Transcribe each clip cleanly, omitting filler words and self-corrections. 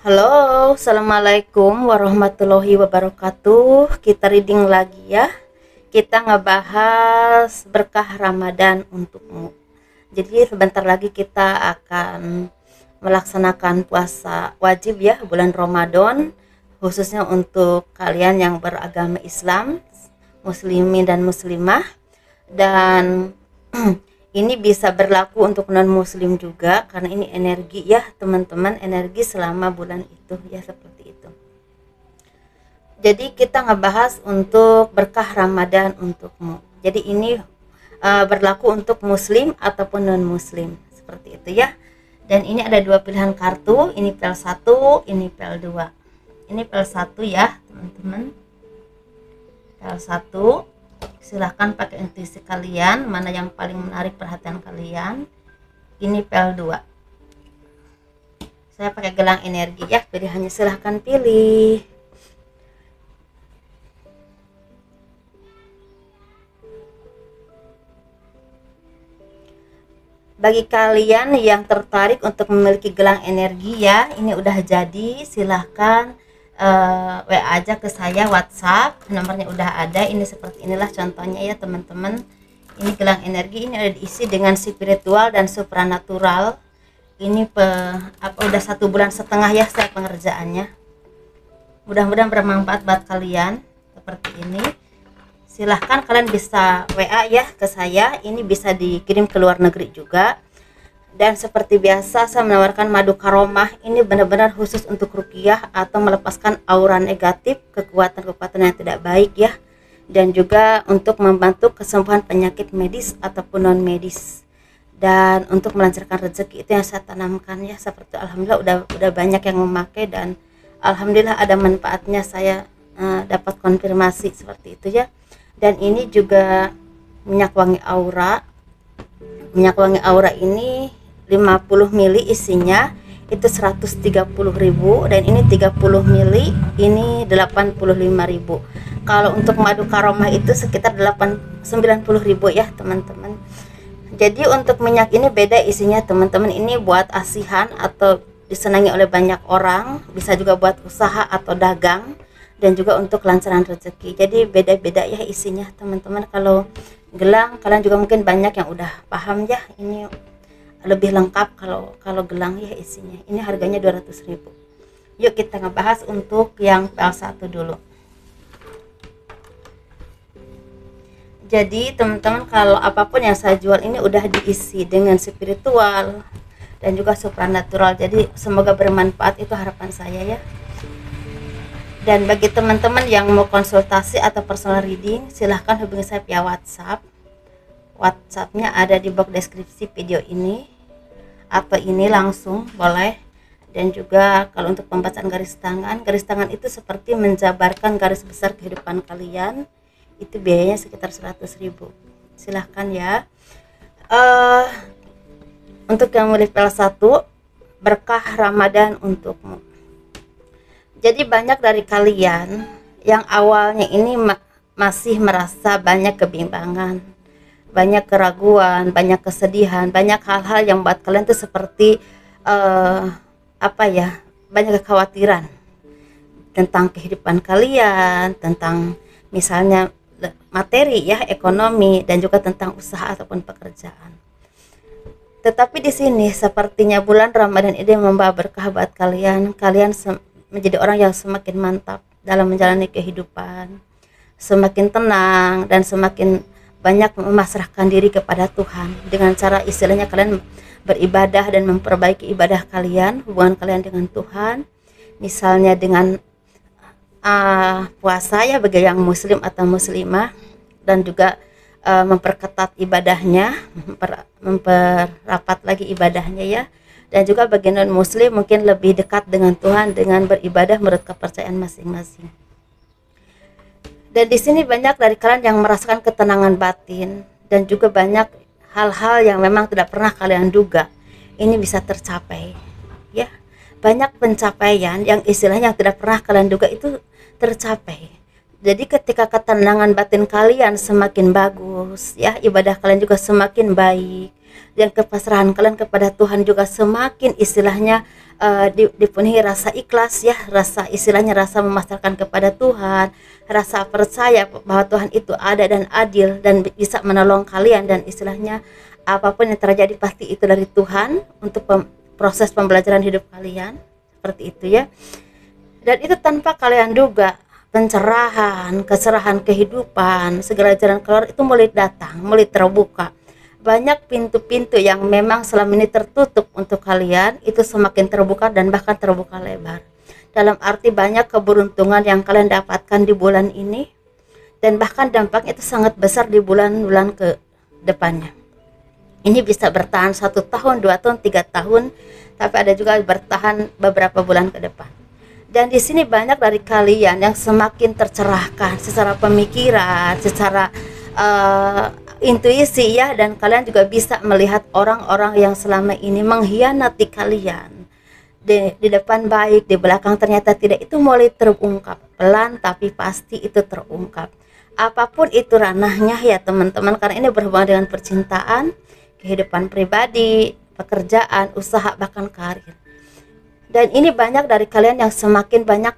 Halo, assalamualaikum warahmatullahi wabarakatuh. Kita reading lagi ya. Kita ngebahas berkah Ramadan untukmu. Jadi sebentar lagi kita akan melaksanakan puasa wajib ya bulan Ramadan, khususnya untuk kalian yang beragama Islam, muslimin dan muslimah. Dan ini bisa berlaku untuk non muslim juga karena ini energi ya teman-teman, energi selama bulan itu ya, seperti itu. Jadi kita ngebahas untuk berkah Ramadan untukmu. Jadi ini berlaku untuk muslim ataupun non muslim, seperti itu ya. Dan ini ada dua pilihan kartu, ini pel 1, ini pel 2. Ini pel 1 ya teman-teman, pel 1. Silahkan pakai intuisi kalian, mana yang paling menarik perhatian kalian. Ini pel 2. Saya pakai gelang energi ya, pilihannya silahkan pilih. Bagi kalian yang tertarik untuk memiliki gelang energi ya, ini udah jadi, silahkan WA aja ke saya, WhatsApp, nomornya udah ada. Ini seperti inilah contohnya ya teman-teman. Ini gelang energi, ini ada diisi dengan spiritual dan supranatural. Ini udah 1,5 bulan ya saya pengerjaannya. Mudah-mudahan bermanfaat buat kalian. Seperti ini, silahkan kalian bisa WA ya ke saya. Ini bisa dikirim ke luar negeri juga. Dan seperti biasa saya menawarkan madu karomah. Ini benar-benar khusus untuk ruqyah atau melepaskan aura negatif, kekuatan-kekuatan yang tidak baik ya. Dan juga untuk membantu kesembuhan penyakit medis ataupun non medis. Dan untuk melancarkan rezeki, itu yang saya tanamkan ya. Seperti alhamdulillah udah banyak yang memakai dan alhamdulillah ada manfaatnya. Saya dapat konfirmasi seperti itu ya. Dan ini juga minyak wangi aura. Minyak wangi aura ini 50 mili isinya itu 130.000, dan ini 30 mili ini 85.000. Kalau untuk madu karomah itu sekitar 90.000 ya teman-teman. Jadi untuk minyak ini beda isinya teman-teman. Ini buat asihan atau disenangi oleh banyak orang, bisa juga buat usaha atau dagang, dan juga untuk kelancaran rezeki. Jadi beda-beda ya isinya teman-teman. Kalau gelang kalian juga mungkin banyak yang udah paham ya, ini lebih lengkap kalau gelang ya isinya. Ini harganya 200.000. Yuk kita ngebahas untuk yang pel 1 dulu. Jadi teman-teman, kalau apapun yang saya jual ini udah diisi dengan spiritual dan juga supranatural. Jadi semoga bermanfaat, itu harapan saya ya. Dan bagi teman-teman yang mau konsultasi atau personal reading, silahkan hubungi saya via WhatsApp. WhatsAppnya ada di box deskripsi video ini, atau ini langsung boleh. Dan juga kalau untuk pembacaan garis tangan itu seperti menjabarkan garis besar kehidupan kalian, itu biayanya sekitar 100.000. Silahkan ya. Untuk yang milih pel 1, berkah Ramadan untukmu. Jadi banyak dari kalian yang awalnya ini masih merasa banyak kebimbangan, banyak keraguan, banyak kesedihan, banyak hal-hal yang buat kalian tuh seperti banyak kekhawatiran tentang kehidupan kalian, tentang misalnya materi ya, ekonomi, dan juga tentang usaha ataupun pekerjaan. Tetapi di sini sepertinya bulan Ramadan ini membawa berkah buat kalian. Kalian menjadi orang yang semakin mantap dalam menjalani kehidupan, semakin tenang, dan semakin banyak memasrahkan diri kepada Tuhan dengan cara istilahnya kalian beribadah dan memperbaiki ibadah kalian, hubungan kalian dengan Tuhan, misalnya dengan puasa ya bagi yang muslim atau muslimah, dan juga memperketat ibadahnya, memperrapat lagi ibadahnya ya. Dan juga bagi non muslim mungkin lebih dekat dengan Tuhan dengan beribadah menurut kepercayaan masing-masing. Dan di sini banyak dari kalian yang merasakan ketenangan batin, dan juga banyak hal-hal yang memang tidak pernah kalian duga ini bisa tercapai ya. Banyak pencapaian yang istilahnya yang tidak pernah kalian duga itu tercapai. Jadi ketika ketenangan batin kalian semakin bagus, ya ibadah kalian juga semakin baik, dan kepasrahan kalian kepada Tuhan juga semakin istilahnya dipenuhi rasa ikhlas, ya, rasa istilahnya rasa memasrahkan kepada Tuhan, rasa percaya bahwa Tuhan itu ada dan adil dan bisa menolong kalian, dan istilahnya apapun yang terjadi pasti itu dari Tuhan untuk proses pembelajaran hidup kalian, seperti itu ya. Dan itu tanpa kalian duga, pencerahan, keserahan kehidupan, segala jalan keluar itu mulai datang, mulai terbuka. Banyak pintu-pintu yang memang selama ini tertutup untuk kalian itu semakin terbuka dan bahkan terbuka lebar. Dalam arti banyak keberuntungan yang kalian dapatkan di bulan ini, dan bahkan dampaknya itu sangat besar di bulan-bulan ke depannya. Ini bisa bertahan 1 tahun, 2 tahun, 3 tahun, tapi ada juga bertahan beberapa bulan ke depan. Dan di sini banyak dari kalian yang semakin tercerahkan secara pemikiran, secara intuisi, ya, dan kalian juga bisa melihat orang-orang yang selama ini mengkhianati kalian. Di depan baik, di belakang ternyata tidak, itu mulai terungkap. Pelan tapi pasti itu terungkap. Apapun itu ranahnya ya teman-teman, karena ini berhubungan dengan percintaan, kehidupan pribadi, pekerjaan, usaha, bahkan karir. Dan ini banyak dari kalian yang semakin banyak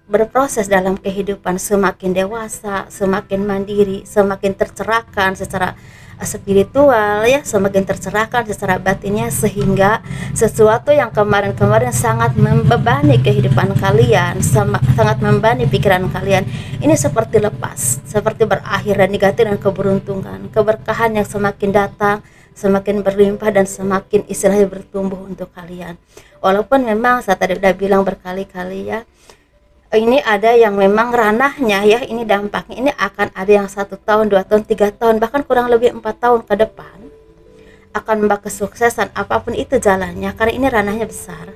berproses dalam kehidupan, semakin dewasa, semakin mandiri, semakin tercerahkan secara spiritual, ya, semakin tercerahkan secara batinnya, sehingga sesuatu yang kemarin-kemarin sangat membebani kehidupan kalian, sangat membebani pikiran kalian, ini seperti lepas, seperti berakhir, dan diganti dengan keberuntungan, keberkahan yang semakin datang, semakin berlimpah, dan semakin istilahnya bertumbuh untuk kalian. Walaupun memang saya tadi udah bilang berkali-kali, ya, ini ada yang memang ranahnya, ya, ini dampaknya ini akan ada yang 1 tahun, 2 tahun, 3 tahun, bahkan kurang lebih 4 tahun ke depan akan membawa kesuksesan apapun itu jalannya, karena ini ranahnya besar.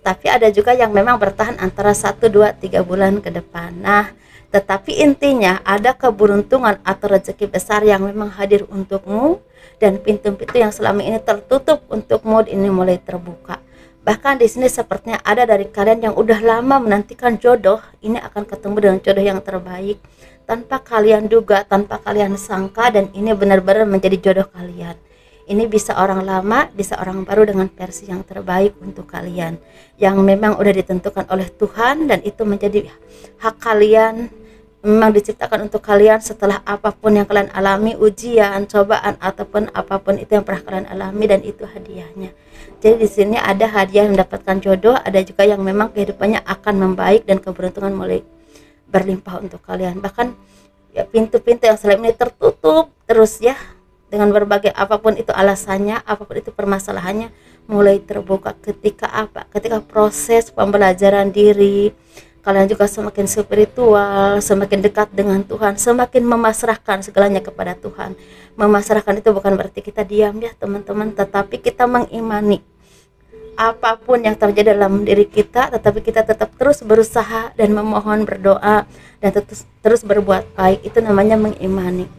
Tapi ada juga yang memang bertahan antara 1, 2, 3 bulan ke depan. Nah, tetapi intinya ada keberuntungan atau rezeki besar yang memang hadir untukmu, dan pintu-pintu yang selama ini tertutup untukmu ini mulai terbuka. Bahkan di sini sepertinya ada dari kalian yang udah lama menantikan jodoh, ini akan ketemu dengan jodoh yang terbaik tanpa kalian duga, tanpa kalian sangka, dan ini benar-benar menjadi jodoh kalian. Ini bisa orang lama, bisa orang baru dengan versi yang terbaik untuk kalian, yang memang udah ditentukan oleh Tuhan, dan itu menjadi hak kalian, memang diciptakan untuk kalian setelah apapun yang kalian alami, ujian, cobaan, ataupun apapun itu yang pernah kalian alami, dan itu hadiahnya. Jadi di sini ada hadiah mendapatkan jodoh, ada juga yang memang kehidupannya akan membaik dan keberuntungan mulai berlimpah untuk kalian. Bahkan ya pintu-pintu yang selama ini tertutup terus, ya, dengan berbagai apapun itu alasannya, apapun itu permasalahannya, mulai terbuka ketika apa? Ketika proses pembelajaran diri. Kalian juga semakin spiritual, semakin dekat dengan Tuhan, semakin memasrahkan segalanya kepada Tuhan. Memasrahkan itu bukan berarti kita diam, ya teman-teman, tetapi kita mengimani apapun yang terjadi dalam diri kita, tetapi kita tetap terus berusaha dan memohon, berdoa, dan terus berbuat baik. Itu namanya mengimani,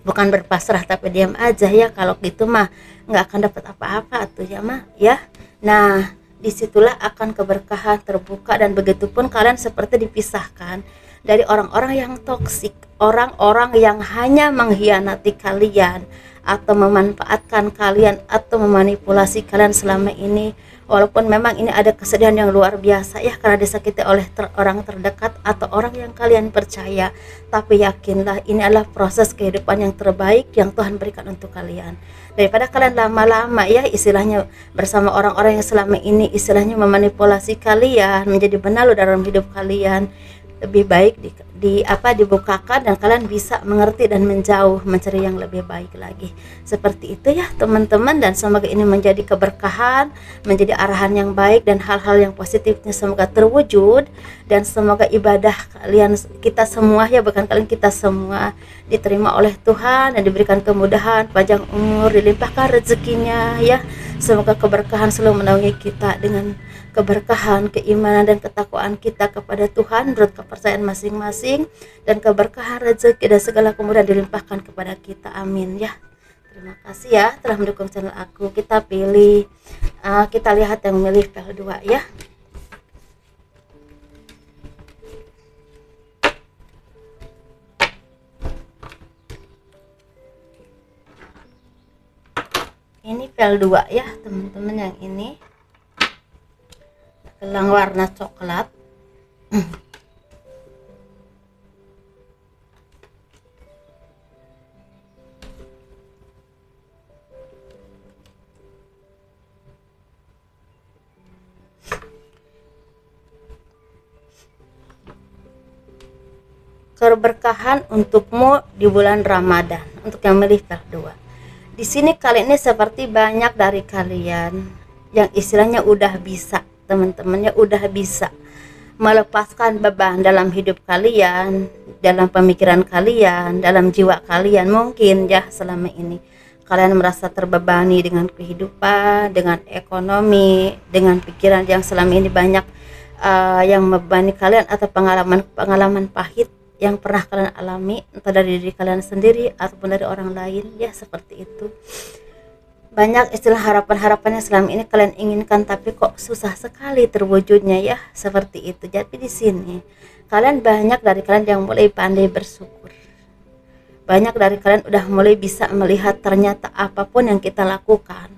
bukan berpasrah tapi diam aja, ya. Kalau gitu mah nggak akan dapat apa-apa tuh, ya mah, ya. Nah, disitulah akan keberkahan terbuka, dan begitupun kalian seperti dipisahkan dari orang-orang yang toksik, orang-orang yang hanya mengkhianati kalian atau memanfaatkan kalian atau memanipulasi kalian selama ini. Walaupun memang ini ada kesedihan yang luar biasa, ya, karena disakiti oleh orang terdekat atau orang yang kalian percaya, tapi yakinlah ini adalah proses kehidupan yang terbaik yang Tuhan berikan untuk kalian. Daripada kalian lama-lama, ya, istilahnya bersama orang-orang yang selama ini istilahnya memanipulasi kalian, menjadi benalu dalam hidup kalian, lebih baik dibukakan dan kalian bisa mengerti dan menjauh, mencari yang lebih baik lagi. Seperti itu, ya teman-teman, dan semoga ini menjadi keberkahan, menjadi arahan yang baik, dan hal-hal yang positifnya semoga terwujud, dan semoga ibadah kalian, kita semua, ya, bukan kalian, kita semua diterima oleh Tuhan dan diberikan kemudahan, panjang umur, dilimpahkan rezekinya, ya. Semoga keberkahan selalu menaungi kita dengan keberkahan, keimanan, dan ketakwaan kita kepada Tuhan menurut kepercayaan masing-masing, dan keberkahan rezeki dan segala kemudahan dilimpahkan kepada kita. Amin, ya. Terima kasih, ya, telah mendukung channel aku. Kita pilih, kita lihat yang memilih PL2, ya. pel 2 ya teman-teman. Yang ini gelang warna coklat. Keberkahan untukmu di bulan Ramadan untuk yang milih pel 2. Di sini kali ini seperti banyak dari kalian yang istilahnya udah bisa, teman-temannya udah bisa melepaskan beban dalam hidup kalian, dalam pemikiran kalian, dalam jiwa kalian. Mungkin ya selama ini kalian merasa terbebani dengan kehidupan, dengan ekonomi, dengan pikiran yang selama ini banyak yang membebani kalian, atau pengalaman pahit yang pernah kalian alami, entah dari diri kalian sendiri ataupun dari orang lain, ya seperti itu. Banyak istilah harapan-harapan yang selama ini kalian inginkan tapi kok susah sekali terwujudnya, ya seperti itu. Jadi di sini kalian, banyak dari kalian yang mulai pandai bersyukur. Banyak dari kalian udah mulai bisa melihat ternyata apapun yang kita lakukan,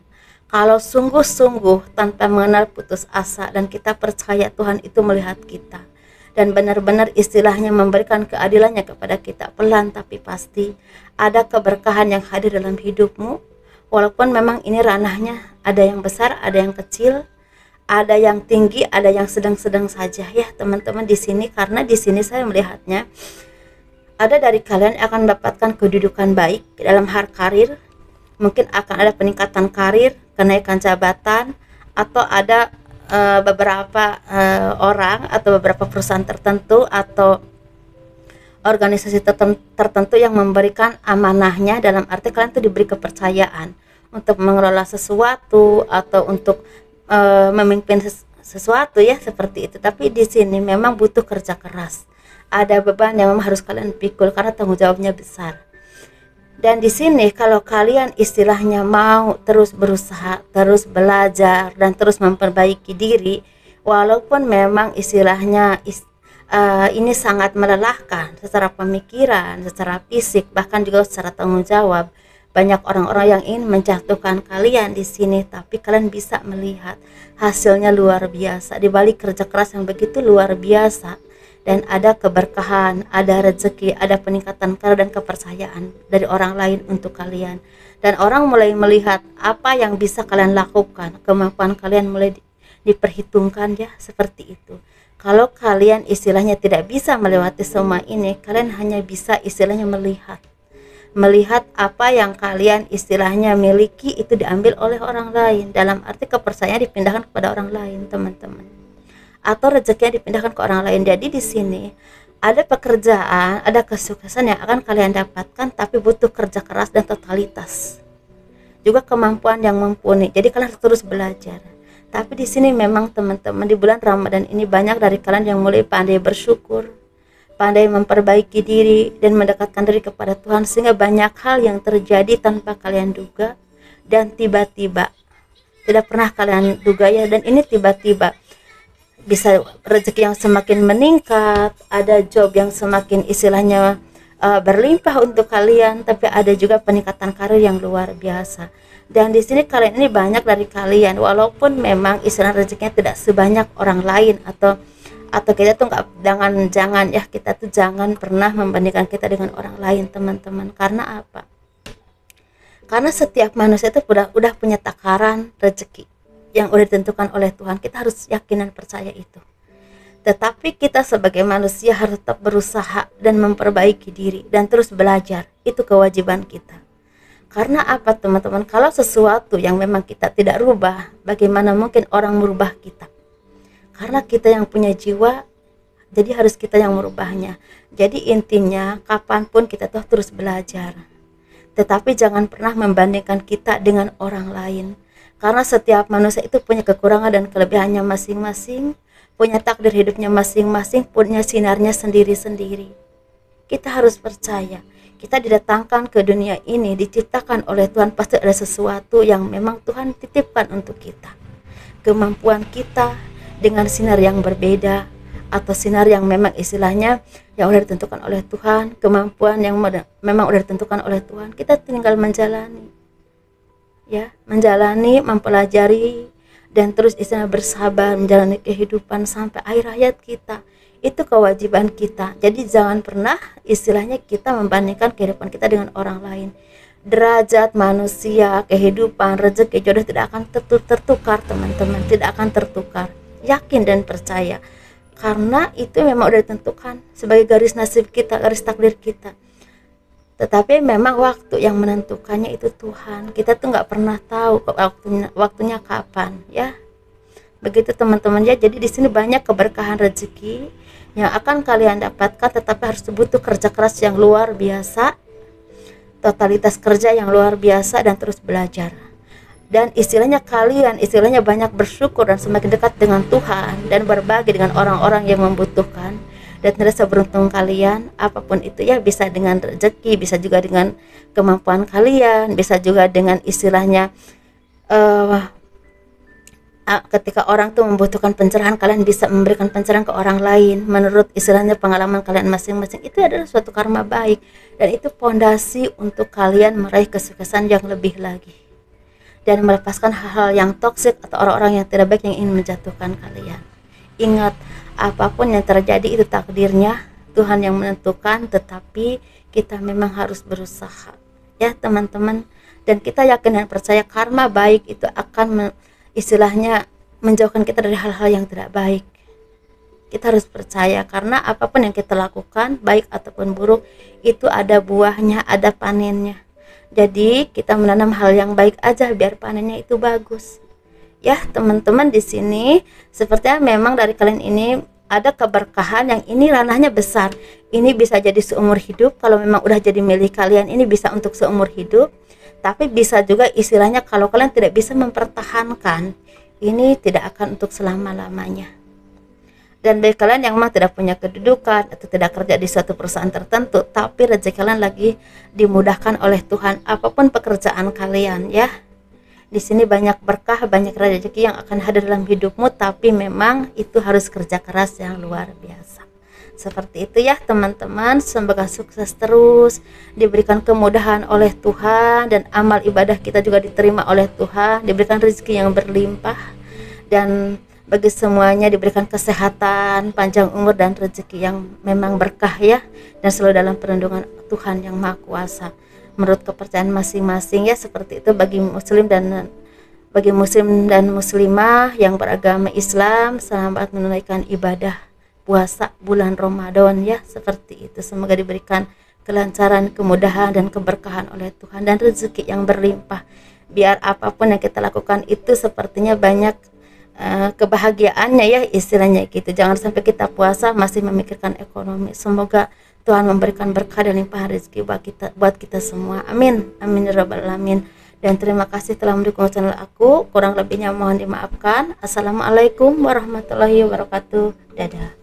kalau sungguh-sungguh tanpa mengenal putus asa dan kita percaya Tuhan itu melihat kita dan benar-benar istilahnya memberikan keadilannya kepada kita, pelan tapi pasti ada keberkahan yang hadir dalam hidupmu. Walaupun memang ini ranahnya ada yang besar, ada yang kecil, ada yang tinggi, ada yang sedang-sedang saja ya teman-teman di sini. Karena di sini saya melihatnya ada dari kalian yang akan mendapatkan kedudukan baik dalam hal karir. Mungkin akan ada peningkatan karir, kenaikan jabatan, atau ada beberapa orang atau beberapa perusahaan tertentu atau organisasi tertentu yang memberikan amanahnya, dalam arti kalian tuh diberi kepercayaan untuk mengelola sesuatu atau untuk memimpin sesuatu ya seperti itu. Tapi di sini memang butuh kerja keras, ada beban yang memang harus kalian pikul karena tanggung jawabnya besar. Dan di sini kalau kalian istilahnya mau terus berusaha, terus belajar dan terus memperbaiki diri, walaupun memang istilahnya ini sangat melelahkan secara pemikiran, secara fisik, bahkan juga secara tanggung jawab. Banyak orang-orang yang ingin menjatuhkan kalian di sini, tapi kalian bisa melihat hasilnya luar biasa. Di balik kerja keras yang begitu luar biasa, dan ada keberkahan, ada rezeki, ada peningkatan karir dan kepercayaan dari orang lain untuk kalian. Dan orang mulai melihat apa yang bisa kalian lakukan, kemampuan kalian mulai diperhitungkan ya seperti itu. Kalau kalian istilahnya tidak bisa melewati semua ini, kalian hanya bisa istilahnya melihat apa yang kalian istilahnya miliki itu diambil oleh orang lain, dalam arti kepercayaan dipindahkan kepada orang lain teman-teman, atau rezekinya dipindahkan ke orang lain. Jadi di sini ada pekerjaan, ada kesuksesan yang akan kalian dapatkan, tapi butuh kerja keras dan totalitas, juga kemampuan yang mumpuni. Jadi kalian harus terus belajar. Tapi di sini memang teman-teman di bulan Ramadan ini banyak dari kalian yang mulai pandai bersyukur, pandai memperbaiki diri dan mendekatkan diri kepada Tuhan, sehingga banyak hal yang terjadi tanpa kalian duga dan tiba-tiba, tidak pernah kalian duga ya. Dan ini tiba-tiba bisa rezeki yang semakin meningkat, ada job yang semakin istilahnya berlimpah untuk kalian, tapi ada juga peningkatan karir yang luar biasa. Dan di sini kalian ini banyak dari kalian, walaupun memang istilah rezekinya tidak sebanyak orang lain, atau kita tuh jangan ya, kita tuh jangan pernah membandingkan kita dengan orang lain teman-teman. Karena apa? Karena setiap manusia itu udah punya takaran rezeki yang udah ditentukan oleh Tuhan. Kita harus yakin dan percaya itu. Tetapi kita sebagai manusia harus tetap berusaha dan memperbaiki diri dan terus belajar. Itu kewajiban kita. Karena apa teman-teman? Kalau sesuatu yang memang kita tidak rubah, bagaimana mungkin orang merubah kita? Karena kita yang punya jiwa, jadi harus kita yang merubahnya. Jadi intinya kapanpun kita tuh terus belajar. Tetapi jangan pernah membandingkan kita dengan orang lain. Karena setiap manusia itu punya kekurangan dan kelebihannya masing-masing, punya takdir hidupnya masing-masing, punya sinarnya sendiri-sendiri. Kita harus percaya, kita didatangkan ke dunia ini, diciptakan oleh Tuhan, pasti ada sesuatu yang memang Tuhan titipkan untuk kita. Kemampuan kita dengan sinar yang berbeda, atau sinar yang memang istilahnya yang udah ditentukan oleh Tuhan, kemampuan yang memang udah ditentukan oleh Tuhan, kita tinggal menjalani. ya, menjalani, mempelajari, dan terus istilah bersabar menjalani kehidupan sampai akhir hayat kita. Itu kewajiban kita. Jadi jangan pernah istilahnya kita membandingkan kehidupan kita dengan orang lain. Derajat manusia, kehidupan, rezeki, jodoh tidak akan tertukar, teman-teman, tidak akan tertukar. Yakin dan percaya, karena itu memang udah ditentukan sebagai garis nasib kita, garis takdir kita. Tetapi memang waktu yang menentukannya itu Tuhan. Kita tuh nggak pernah tahu waktunya kapan, ya. Begitu teman-teman ya. Jadi di sini banyak keberkahan rezeki yang akan kalian dapatkan, tetapi harus butuh kerja keras yang luar biasa, totalitas kerja yang luar biasa, dan terus belajar. Dan istilahnya banyak bersyukur dan semakin dekat dengan Tuhan dan berbagi dengan orang-orang yang membutuhkan. Dan tidak seberuntung kalian, apapun itu ya, bisa dengan rezeki, bisa juga dengan kemampuan kalian, bisa juga dengan istilahnya ketika orang tuh membutuhkan pencerahan, kalian bisa memberikan pencerahan ke orang lain menurut istilahnya pengalaman kalian masing-masing. Itu adalah suatu karma baik, dan itu fondasi untuk kalian meraih kesuksesan yang lebih lagi dan melepaskan hal-hal yang toksik atau orang-orang yang tidak baik yang ingin menjatuhkan kalian. Ingat, apapun yang terjadi itu takdirnya Tuhan yang menentukan, tetapi kita memang harus berusaha, ya teman-teman. Dan kita yakin dan percaya karma baik itu akan istilahnya menjauhkan kita dari hal-hal yang tidak baik. Kita harus percaya, karena apapun yang kita lakukan, baik ataupun buruk, itu ada buahnya, ada panennya. Jadi kita menanam hal yang baik aja biar panennya itu bagus. Ya teman-teman, di sini sepertinya memang dari kalian ini ada keberkahan yang ini ranahnya besar. Ini bisa jadi seumur hidup. Kalau memang udah jadi milik kalian, ini bisa untuk seumur hidup. Tapi bisa juga istilahnya kalau kalian tidak bisa mempertahankan, ini tidak akan untuk selama-lamanya. Dan bagi kalian yang memang tidak punya kedudukan atau tidak kerja di suatu perusahaan tertentu, tapi rezeki kalian lagi dimudahkan oleh Tuhan, apapun pekerjaan kalian, ya. Di sini banyak berkah, banyak rezeki yang akan hadir dalam hidupmu, tapi memang itu harus kerja keras yang luar biasa. Seperti itu ya teman-teman, semoga sukses terus, diberikan kemudahan oleh Tuhan, dan amal ibadah kita juga diterima oleh Tuhan, diberikan rezeki yang berlimpah, dan bagi semuanya diberikan kesehatan, panjang umur, dan rezeki yang memang berkah ya, dan selalu dalam perlindungan Tuhan yang Maha Kuasa menurut kepercayaan masing-masing ya. Seperti itu bagi muslim dan muslimah yang beragama Islam, selamat menunaikan ibadah puasa bulan Ramadan ya. Seperti itu, semoga diberikan kelancaran, kemudahan, dan keberkahan oleh Tuhan, dan rezeki yang berlimpah, biar apapun yang kita lakukan itu sepertinya banyak kebahagiaannya ya, istilahnya gitu. Jangan sampai kita puasa masih memikirkan ekonomi. Semoga Tuhan memberikan berkah dan limpahan rezeki buat kita semua. Amin. Amin ya rabbal alamin. Dan terima kasih telah mendukung channel aku. Kurang lebihnya mohon dimaafkan. Assalamualaikum warahmatullahi wabarakatuh. Dadah.